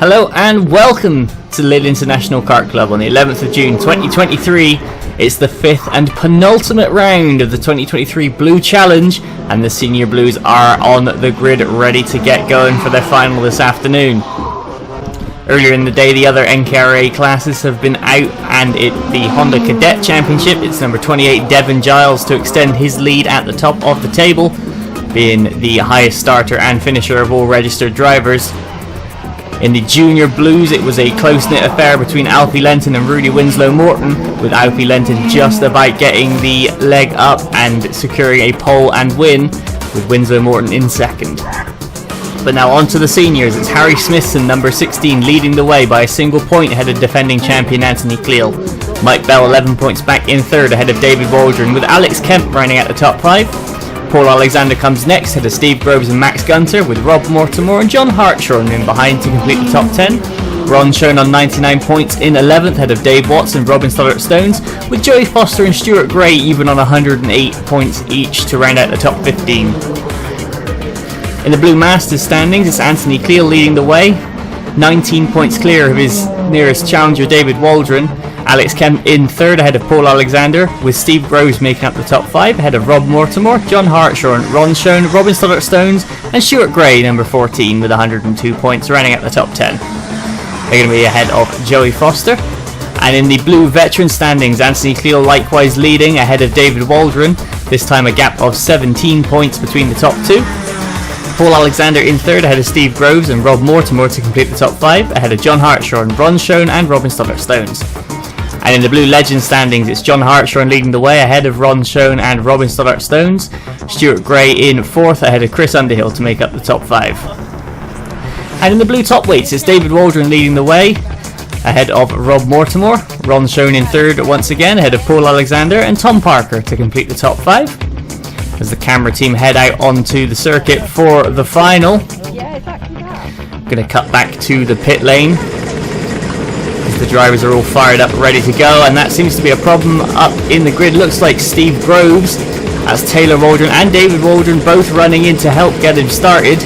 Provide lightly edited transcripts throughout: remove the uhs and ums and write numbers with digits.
Hello and welcome to Lydd International Kart Club on the 11th of June 2023. It's the 5th and penultimate round of the 2023 Blue Challenge, and the Senior Blues are on the grid ready to get going for their final this afternoon. Earlier in the day, the other NKRA classes have been out, and the Honda Cadet Championship, it's number 28 Devin Giles to extend his lead at the top of the table, being the highest starter and finisher of all registered drivers. In the Junior Blues, it was a close-knit affair between Alfie Lenton and Rudy Winslow Morton, with Alfie Lenton just about getting the leg up and securing a pole and win, with Winslow Morton in second. But now on to the seniors. It's Harry Smithson, number 16, leading the way by a single point ahead of defending champion Anthony Cleal. Mike Bell 11 points back in third ahead of David Waldron, with Alex Kemp running at the top 5. Paul Alexander comes next ahead of Steve Groves and Max Gunter, with Rob Mortimer and John Hartshorn in behind to complete the top 10. Ron shown on 99 points in 11th ahead of Dave Watts and Robin Stoddart-Stones, with Joey Foster and Stuart Gray even on 108 points each to round out the top 15. In the Blue Masters standings, it's Anthony Cleal leading the way, 19 points clear of his nearest challenger David Waldron. Alex Kemp in third ahead of Paul Alexander, with Steve Groves making up the top 5 ahead of Rob Mortimer, John Hartshorn, Ron Schoen, Robin Stoddart-Stones and Stuart Gray, number 14, with 102 points, running at the top 10. They're going to be ahead of Joey Foster. And in the Blue Veteran standings, Anthony Cleal likewise leading ahead of David Waldron, this time a gap of 17 points between the top two. Paul Alexander in third ahead of Steve Groves and Rob Mortimer to complete the top 5 ahead of John Hartshorn, Ron Schoen and Robin Stoddart-Stones. And in the Blue Legend standings, it's John Hartshorn leading the way ahead of Ron Schoen and Robin Stoddart-Stones. Stuart Gray in fourth ahead of Chris Underhill to make up the top 5. And in the Blue Top Weights, it's David Waldron leading the way ahead of Rob Mortimer. Ron Schoen in third once again ahead of Paul Alexander and Tom Parker to complete the top 5. As the camera team head out onto the circuit for the final. I'm going to cut back to the pit lane. The drivers are all fired up, ready to go, and that seems to be a problem up in the grid. Looks like Steve Groves, as Taylor Waldron and David Waldron both running in to help get him started.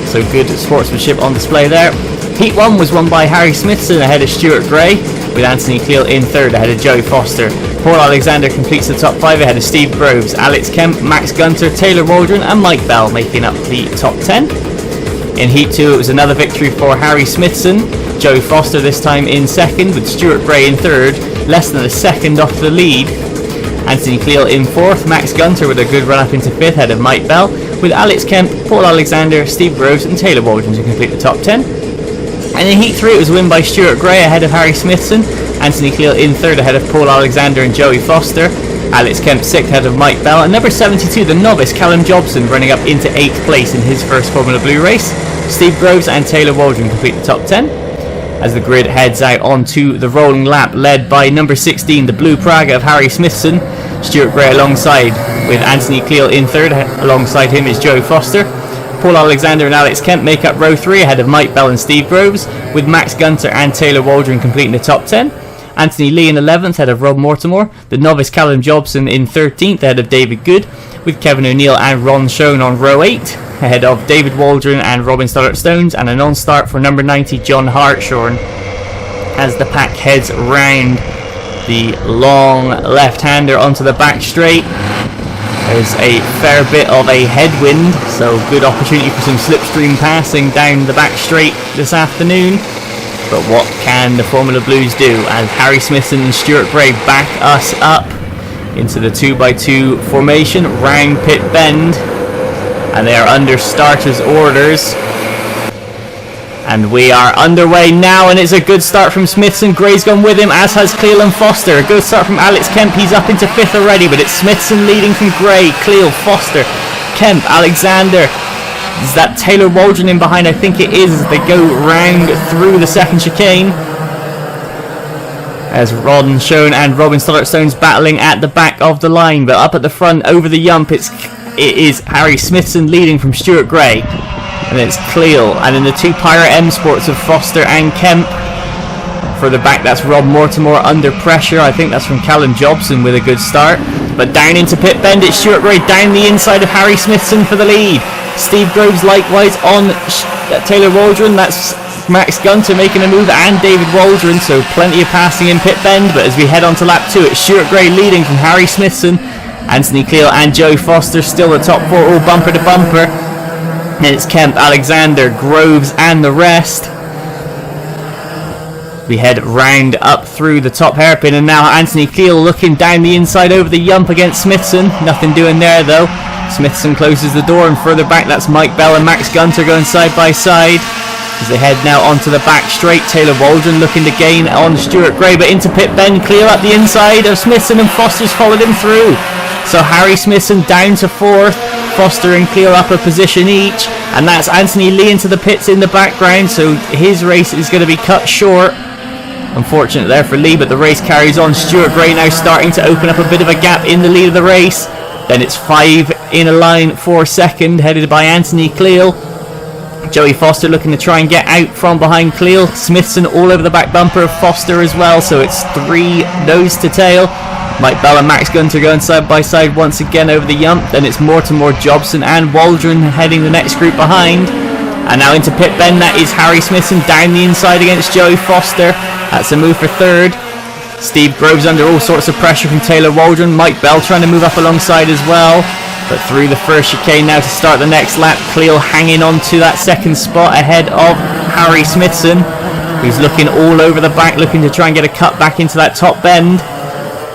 So good sportsmanship on display there. Heat 1 was won by Harry Smithson ahead of Stuart Gray, with Anthony Cleal in third ahead of Joey Foster. Paul Alexander completes the top 5 ahead of Steve Groves, Alex Kemp, Max Gunter, Taylor Waldron and Mike Bell making up the top 10. In Heat 2 it was another victory for Harry Smithson. Joey Foster this time in second, with Stuart Gray in third, less than a second off the lead. Anthony Cleal in fourth, Max Gunter with a good run up into fifth ahead of Mike Bell, with Alex Kemp, Paul Alexander, Steve Groves and Taylor Waldron to complete the top 10. And in Heat 3 it was a win by Stuart Gray ahead of Harry Smithson, Anthony Cleal in third ahead of Paul Alexander and Joey Foster, Alex Kemp sixth ahead of Mike Bell, and number 72, the novice Callum Jobson, running up into 8th place in his first Formula Blue race. Steve Groves and Taylor Waldron complete the top 10. As the grid heads out onto the rolling lap, led by number 16, the Blue Praga of Harry Smithson, Stuart Gray alongside, with Anthony Cleal in third, alongside him is Joey Foster. Paul Alexander and Alex Kemp make up row 3 ahead of Mike Bell and Steve Groves, with Max Gunter and Taylor Waldron completing the top 10. Anthony Lee in 11th ahead of Rob Mortimer, the novice Callum Jobson in 13th ahead of David Good, with Kevin O'Neill and Ron Schoen on row 8 ahead of David Waldron and Robin Stoddart-Stones, and a non-start for number 90 John Hartshorn as the pack heads round the long left-hander onto the back straight. There's a fair bit of a headwind, so good opportunity for some slipstream passing down the back straight this afternoon. But what can the Formula Blues do as Harry Smithson and Stuart Gray back us up into the 2x2 formation round pit bend, and they are under starters orders, and we are underway now, and it's a good start from Smithson. Gray's gone with him, as has Cleal and Foster. A good start from Alex Kemp, he's up into 5th already, but it's Smithson leading from Gray, Cleal, Foster, Kemp, Alexander. Is that Taylor Waldron in behind? I think it is, as they go round through the second chicane, as Ron Schoen and Robin Stoddart-Stones battling at the back of the line. But up at the front over the yump, it is Harry Smithson leading from Stuart Gray, and it's Cleal. And in the two Pirate M Sports of Foster and Kemp, for the back that's Rob Mortimer under pressure. I think that's from Callum Jobson with a good start. But down into pit bend, it's Stuart Gray down the inside of Harry Smithson for the lead. Steve Groves likewise on Taylor Waldron. That's Max Gunter making a move and David Waldron, so plenty of passing in pit bend. But as we head on to lap 2, it's Stuart Gray leading from Harry Smithson. Anthony Cleal and Joey Foster still the top 4, all bumper to bumper. Then it's Kemp, Alexander, Groves and the rest. We head round up through the top hairpin, and now Anthony Cleal looking down the inside over the yump against Smithson. Nothing doing there though. Smithson closes the door, and further back that's Mike Bell and Max Gunter going side by side. As they head now onto the back straight, Taylor Waldron looking to gain on Stuart Gray, but into pit bend, Cleal up the inside of Smithson, and Foster's followed him through. So Harry Smithson down to 4th, Foster and Cleal up a position each, and that's Anthony Lee into the pits in the background, so his race is going to be cut short. Unfortunate there for Lee, but the race carries on. Stuart Gray now starting to open up a bit of a gap in the lead of the race. Then it's 5 in a line for second, headed by Anthony Cleal. Joey Foster looking to try and get out from behind Cleal. Smithson all over the back bumper of Foster as well, so it's 3 nose to tail. Mike Bell and Max Gunter going side by side once again over the yump. Then it's Mortimer, Jobson and Waldron heading the next group behind. And now into pit bend, that is Harry Smithson down the inside against Joey Foster. That's a move for 3rd. Steve Groves under all sorts of pressure from Taylor Waldron. Mike Bell trying to move up alongside as well. But through the first chicane now to start the next lap. Cleal hanging on to that 2nd spot ahead of Harry Smithson, who's looking all over the back, looking to try and get a cut back into that top bend.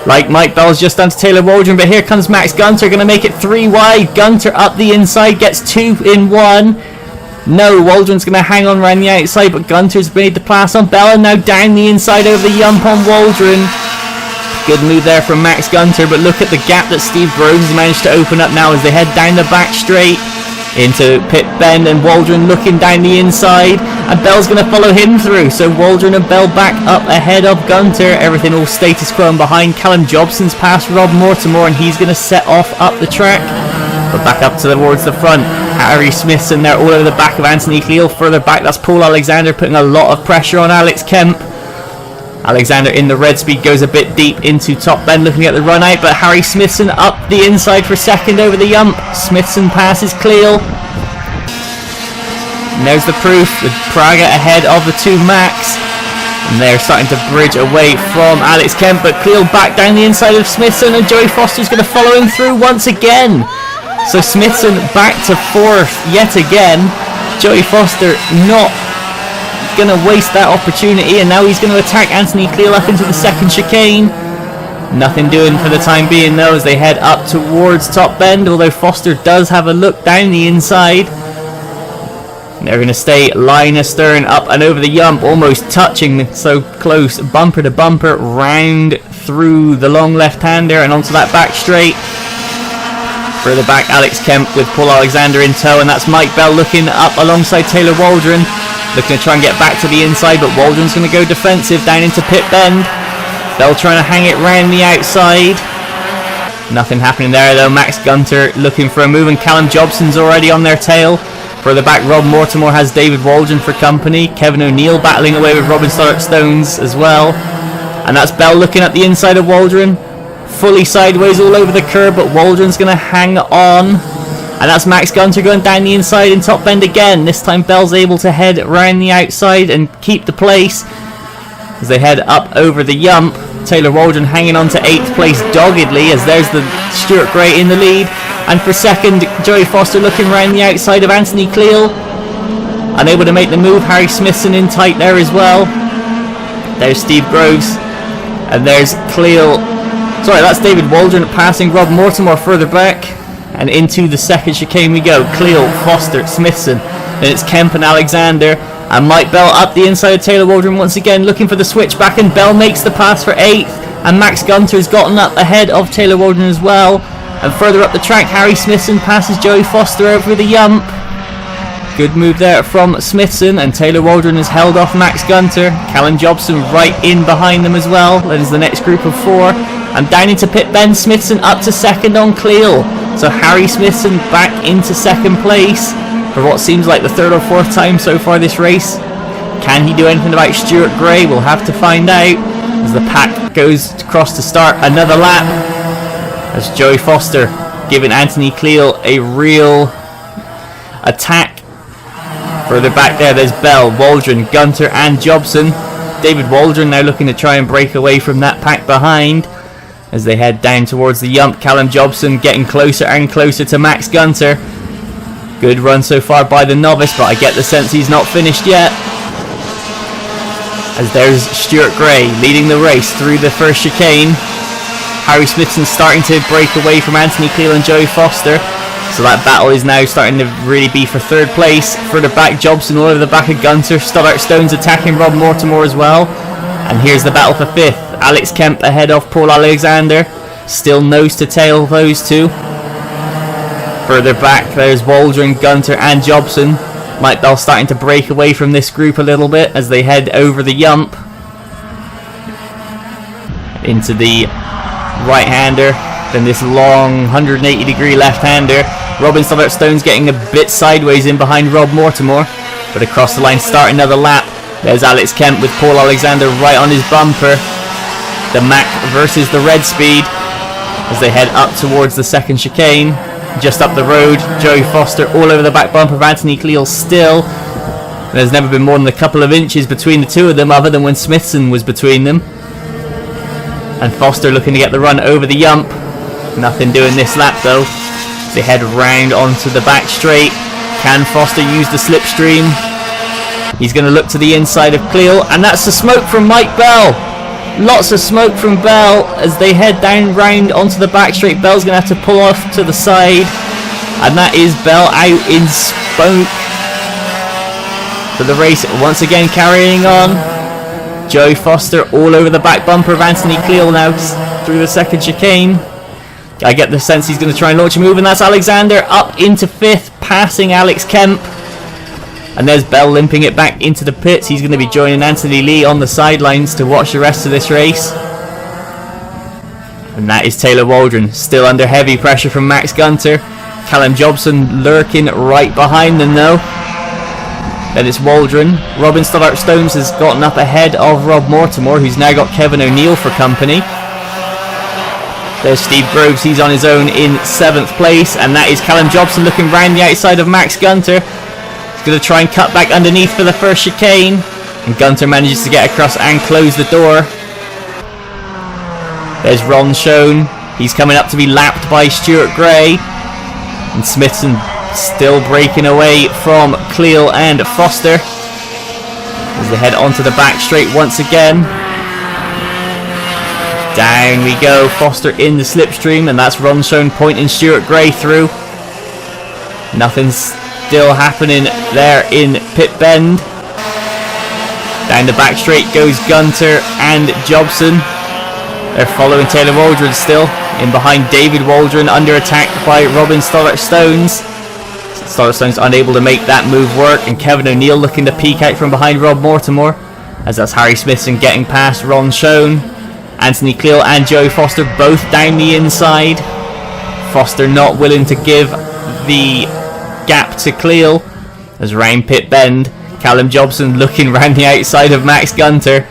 Like Mike Bell's just down to Taylor Waldron, but here comes Max Gunter, going to make it 3 wide. Gunter up the inside, gets 2 in 1. No, Waldron's going to hang on around the outside, but Gunter's made the pass on Bell, and now down the inside over the yump on Waldron. Good move there from Max Gunter, but look at the gap that Steve Groves has managed to open up now as they head down the back straight into pit bend, and Waldron looking down the inside, and Bell's going to follow him through. So Waldron and Bell back up ahead of Gunter. Everything all status quo, and behind Callum Jobson's past Rob Mortimer, and he's going to set off up the track. But back up towards the front, Harry Smithson there all over the back of Anthony Cleal. Further back, that's Paul Alexander putting a lot of pressure on Alex Kemp. Alexander in the red speed goes a bit deep into top bend looking at the run out, but Harry Smithson up the inside for 2nd over the yump. Smithson passes Cleal. And there's the proof with Praga ahead of the 2 Max. And they're starting to bridge away from Alex Kemp, but Cleal back down the inside of Smithson, and Joey Foster's going to follow him through once again. So Smithson back to 4th yet again. Joey Foster not going to waste that opportunity, and now he's going to attack Anthony Cleal up into the 2nd chicane. Nothing doing for the time being though as they head up towards top bend, although Foster does have a look down the inside. They're going to stay line astern up and over the yump, almost touching, so close, bumper to bumper, round through the long left-hander and onto that back straight. Further back, Alex Kemp with Paul Alexander in tow, and that's Mike Bell looking up alongside Taylor Waldron, looking to try and get back to the inside, but Waldron's going to go defensive down into pit bend. Bell trying to hang it round the outside. Nothing happening there though. Max Gunter looking for a move, and Callum Jobson's already on their tail. Further back, Rob Mortimer has David Waldron for company. Kevin O'Neill battling away with Robin Stones as well. And that's Bell looking at the inside of Waldron. Fully sideways all over the curb, but Waldron's going to hang on. And that's Max Gunter going down the inside in top bend again. This time Bell's able to head around the outside and keep the place as they head up over the yump. Taylor Waldron hanging on to 8th place doggedly as there's the Stuart Gray in the lead. And for 2nd, Joey Foster looking around the outside of Anthony Cleal. Unable to make the move. Harry Smithson in tight there as well. There's Steve Groves. And there's Cleal. Sorry, that's David Waldron passing Rob Mortimer further back. And into the 2nd chicane we go. Cleal, Foster, Smithson. Then it's Kemp and Alexander. And Mike Bell up the inside of Taylor Waldron once again, looking for the switch back, and Bell makes the pass for 8th. And Max Gunter's gotten up ahead of Taylor Waldron as well. And further up the track, Harry Smithson passes Joey Foster over the yump. Good move there from Smithson, and Taylor Waldron has held off Max Gunter. Callum Jobson right in behind them as well. That is the next group of 4. And down into pit bend, Smithson up to 2nd on Cleal. So Harry Smithson back into 2nd place for what seems like the 3rd or 4th time so far this race. Can he do anything about Stuart Gray? We'll have to find out as the pack goes across to start another lap. As Joey Foster giving Anthony Cleal a real attack Further back there's Bell, Waldron, Gunter and Jobson. David Waldron now looking to try and break away from that pack behind as they head down towards the Yump. Callum Jobson getting closer and closer to Max Gunter. Good run so far by the novice, but I get the sense he's not finished yet. As there's Stuart Gray leading the race through the first chicane. Harry Smithson starting to break away from Anthony Cleal and Joey Foster. So that battle is now starting to really be for third place. Further back, Jobson all over the back of Gunter. Stoddart Stones attacking Rob Mortimer as well. And here's the battle for fifth. Alex Kemp ahead of Paul Alexander. Still nose to tail those two. Further back, there's Waldron, Gunter and Jobson. Mike Bell starting to break away from this group a little bit as they head over the Yump. Into the right-hander. Then this long 180 degree left-hander. Robin Stoddart Stones getting a bit sideways in behind Rob Mortimer, but across the line, start another lap. There's Alex Kemp with Paul Alexander right on his bumper. The Mac versus the Red Speed as they head up towards the second chicane. Just up the road, Joey Foster all over the back bumper of Anthony Cleal still. There's never been more than a couple of inches between the two of them, other than when Smithson was between them. And Foster looking to get the run over the Yump. Nothing doing this lap though. They head round onto the back straight. Can Foster use the slipstream? He's going to look to the inside of Cleal, and that's the smoke from Mike Bell. Lots of smoke from Bell as they head down round onto the back straight. Bell's going to have to pull off to the side, and that is Bell out in smoke. But the race once again carrying on. Joey Foster all over the back bumper of Anthony Cleal now through the second chicane. I get the sense he's going to try and launch a move, and that's Alexander up into fifth, passing Alex Kemp. And there's Bell limping it back into the pits. He's going to be joining Anthony Lee on the sidelines to watch the rest of this race. And that is Taylor Waldron, still under heavy pressure from Max Gunter. Callum Jobson lurking right behind them though. Then it's Waldron. Robin Stoddart Stones has gotten up ahead of Rob Mortimer, who's now got Kevin O'Neill for company. There's Steve Groves, he's on his own in 7th place, and that is Callum Jobson looking round the outside of Max Gunter. He's going to try and cut back underneath for the first chicane, and Gunter manages to get across and close the door. There's Ron Schoen, he's coming up to be lapped by Stuart Gray, and Smithson still breaking away from Cleal and Foster as they head onto the back straight once again. Down we go, Foster in the slipstream, and that's Ron Schoen pointing Stuart Gray through. Nothing's still happening there in Pit Bend. Down the back straight goes Gunter and Jobson. They're following Taylor Waldron still. In behind David Waldron, under attack by Robin Stoddart Stones. Stoddart Stones unable to make that move work, and Kevin O'Neill looking to peek out from behind Rob Mortimer, as that's Harry Smithson getting past Ron Schoen. Anthony Cleal and Joey Foster both down the inside. Foster not willing to give the gap to Cleal as round Pit Bend. Callum Jobson looking round the outside of Max Gunter.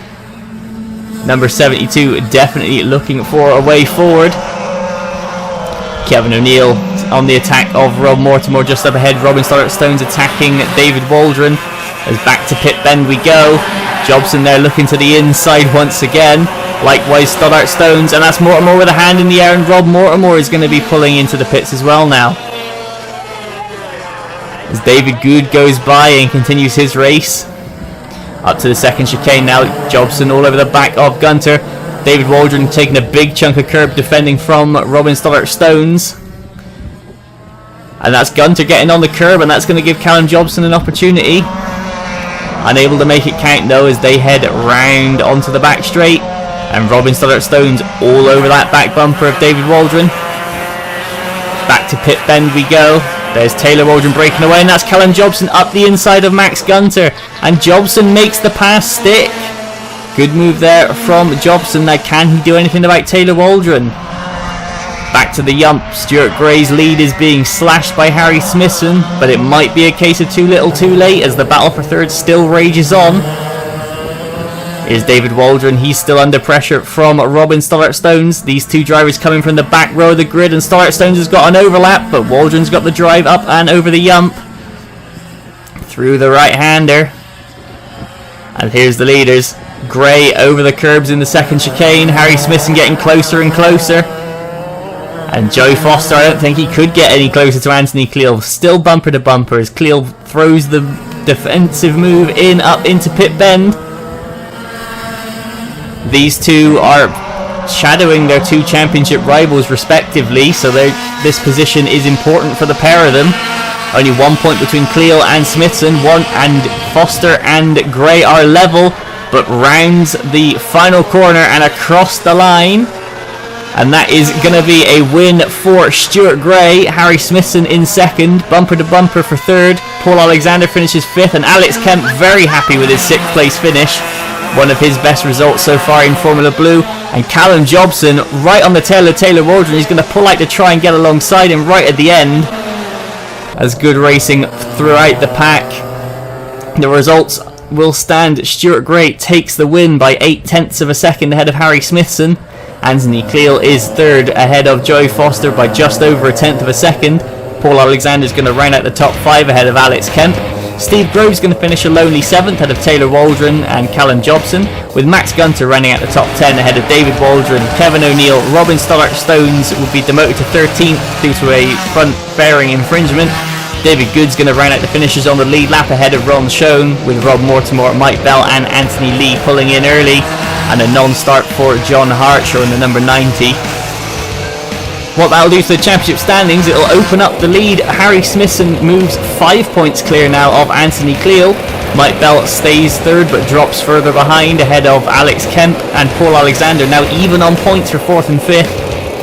Number 72 definitely looking for a way forward. Kevin O'Neill on the attack of Rob Mortimer just up ahead. Robin Stoddart Stones attacking David Waldron. As back to Pit Bend we go. Jobson there looking to the inside once again. Likewise Stoddart Stones, and that's Mortimer with a hand in the air, and Rob Mortimer is going to be pulling into the pits as well now. As David Good goes by and continues his race. Up to the second chicane now, Jobson all over the back of Gunter. David Waldron taking a big chunk of curb defending from Robin Stoddart Stones. And that's Gunter getting on the curb, and that's going to give Callum Jobson an opportunity. Unable to make it count though as they head round onto the back straight. And Robin Stoddart Stones all over that back bumper of David Waldron. Back to Pit Bend we go. There's Taylor Waldron breaking away, and that's Callum Jobson up the inside of Max Gunter. And Jobson makes the pass stick. Good move there from Jobson. Now can he do anything about Taylor Waldron? Back to the Yump. Stuart Gray's lead is being slashed by Harry Smithson, but it might be a case of too little too late as the battle for third still rages on. Here's David Waldron, he's still under pressure from Robin Stoddart Stones. These two drivers coming from the back row of the grid, and Stoddart Stones has got an overlap, but Waldron's got the drive up and over the Yump. through the right-hander. And here's the leaders. Gray over the curbs in the second chicane. Harry Smithson getting closer and closer. And Joe Foster, I don't think he could get any closer to Anthony Cleal. Still bumper to bumper as Cleal throws the defensive move in up into pit bend. These two are shadowing their two championship rivals respectively, so this position is important for the pair of them. Only 1 point between Cleal and Smithson. And Foster and Gray are level, but rounds the final corner and across the line. And that is going to be a win for Stuart Gray. Harry Smithson in second, bumper to bumper for third. Paul Alexander finishes fifth, and Alex Kemp very happy with his sixth place finish. One of his best results so far in Formula Blue. And Callum Jobson right on the tail of Taylor Waldron. He's going to pull out to try and get alongside him right at the end. As good racing throughout the pack. The results will stand. Stuart Gray takes the win by 0.8 of a second ahead of Harry Smithson. Anthony Cleal is third ahead of Joey Foster by just over 1/10 of a second. Paul Alexander is going to round out the top 5 ahead of Alex Kemp. Steve Grove's going to finish a lonely 7th ahead of Taylor Waldron and Callum Jobson, with Max Gunter running out the top 10 ahead of David Waldron, Kevin O'Neill. Robin Stoddart-Stones will be demoted to 13th due to a front fairing infringement. David Good's going to round out the finishers on the lead lap ahead of Ron Schoen, with Rob Mortimer, Mike Bell and Anthony Lee pulling in early, and a non-start for John Hartshaw in the number 90. What that'll do to the championship standings, it'll open up the lead. Harry Smithson moves 5 points clear now of Anthony Cleal. Mike Bell stays third but drops further behind ahead of Alex Kemp and Paul Alexander, now even on points for 4th and 5th.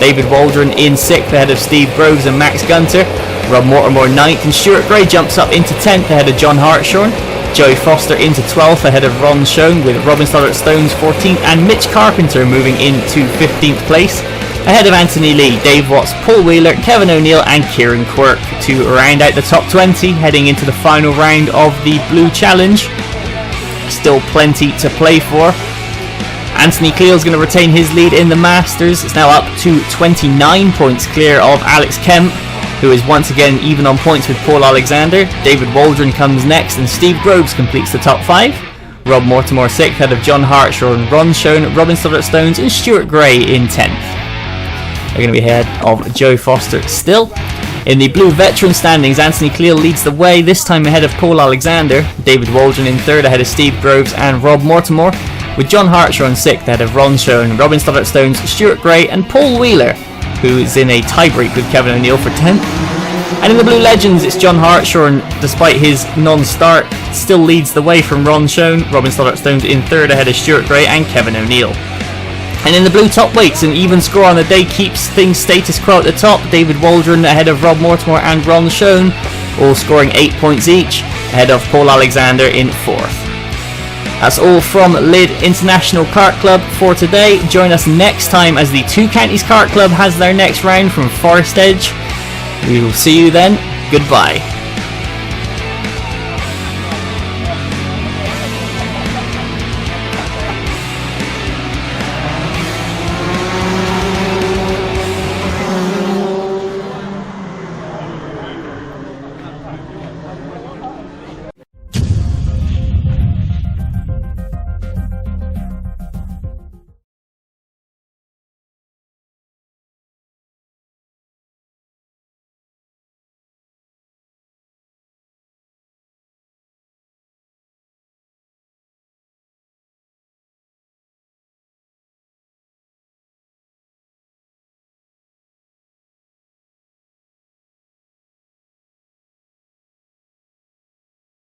David Waldron in 6th ahead of Steve Groves and Max Gunter. Rob Mortimer 9th, and Stuart Gray jumps up into 10th ahead of John Hartshorn. Joey Foster into 12th ahead of Ron Schoen, with Robin Stoddart-Stones 14th, and Mitch Carpenter moving into 15th place ahead of Anthony Lee, Dave Watts, Paul Wheeler, Kevin O'Neill and Kieran Quirk to round out the top 20 heading into the final round of the Blue Challenge. Still plenty to play for. Anthony Cleal is going to retain his lead in the Masters. It's now up to 29 points clear of Alex Kemp, who is once again even on points with Paul Alexander. David Waldron comes next, and Steve Groves completes the top 5. Rob Mortimer 6th ahead of John Hartshaw and Ron Schoen, Robin Stoddart-Stones and Stuart Gray in 10th. They're going to be ahead of Joe Foster still. In the Blue Veteran standings, Anthony Cleal leads the way, this time ahead of Paul Alexander. David Waldron in 3rd ahead of Steve Groves and Rob Mortimer, with John Hartshaw in 6th ahead of Ron Schoen, Robin Stoddart-Stones, Stuart Gray and Paul Wheeler, who is in a tiebreak with Kevin O'Neill for 10th. And in the Blue Legends, it's John Hartshorn, despite his non-start, still leads the way from Ron Schoen. Robin Stoddart-Stones in 3rd ahead of Stuart Gray and Kevin O'Neill. And in the Blue Top Weights, an even score on the day keeps things status quo at the top. David Waldron ahead of Rob Mortimer and Ron Schoen, all scoring 8 points each, ahead of Paul Alexander in 4th. That's all from Lydd International Kart Club for today. Join us next time as the Two Counties Kart Club has their next round from Forestedge. We will see you then. Goodbye.